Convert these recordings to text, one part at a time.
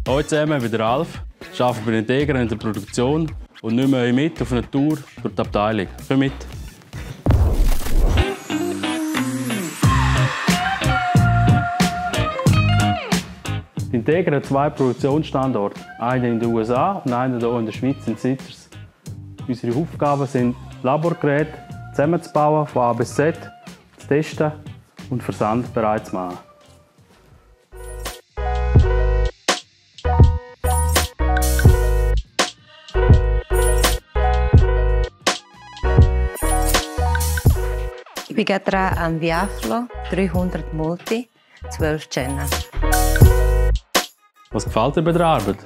Hallo zusammen, ich bin der Alf. Ich arbeite bei Integra in der Produktion und nehme euch mit auf eine Tour durch die Abteilung. Komm mit! Integra hat 2 Produktionsstandorte, einen in den USA und einen hier in der Schweiz in Sitters. Unsere Aufgaben sind, Laborgeräte zusammenzubauen, von A bis Z, zu testen und Versand bereit zu machen. Ich bin gerade dran am Viaflo 300 Multi, 12 Channel. Was gefällt dir bei der Arbeit?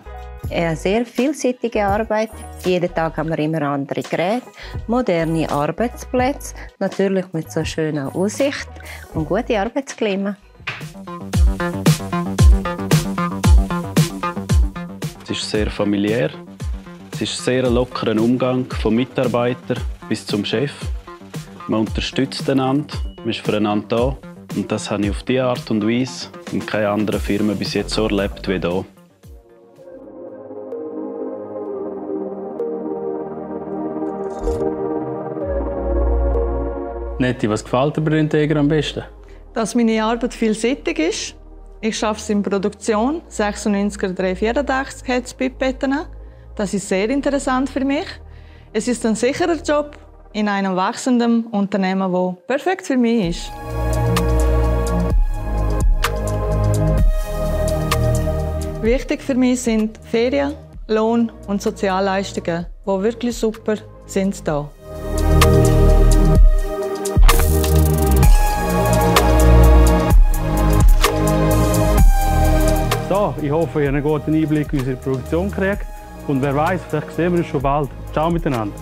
Eine sehr vielseitige Arbeit. Jeden Tag haben wir immer andere Geräte, moderne Arbeitsplätze, natürlich mit so schöner Aussicht und gutem Arbeitsklima. Es ist sehr familiär. Es ist ein sehr lockerer Umgang vom Mitarbeiter bis zum Chef. Man unterstützt einander, man ist füreinander da. Und das habe ich auf diese Art und Weise in keiner anderen Firma bis jetzt so erlebt wie hier. Netti, was gefällt dir bei der Integra am besten? Dass meine Arbeit vielseitig ist. Ich arbeite in Produktion, 96er 384 hat es Pipetten. Das ist sehr interessant für mich. Es ist ein sicherer Job in einem wachsenden Unternehmen, das perfekt für mich ist. Wichtig für mich sind Ferien, Lohn und Sozialleistungen, die wirklich super sind hier. So, ich hoffe, ihr habt einen guten Einblick in unsere Produktion gekriegt. Und wer weiß, vielleicht sehen wir uns schon bald. Ciao miteinander.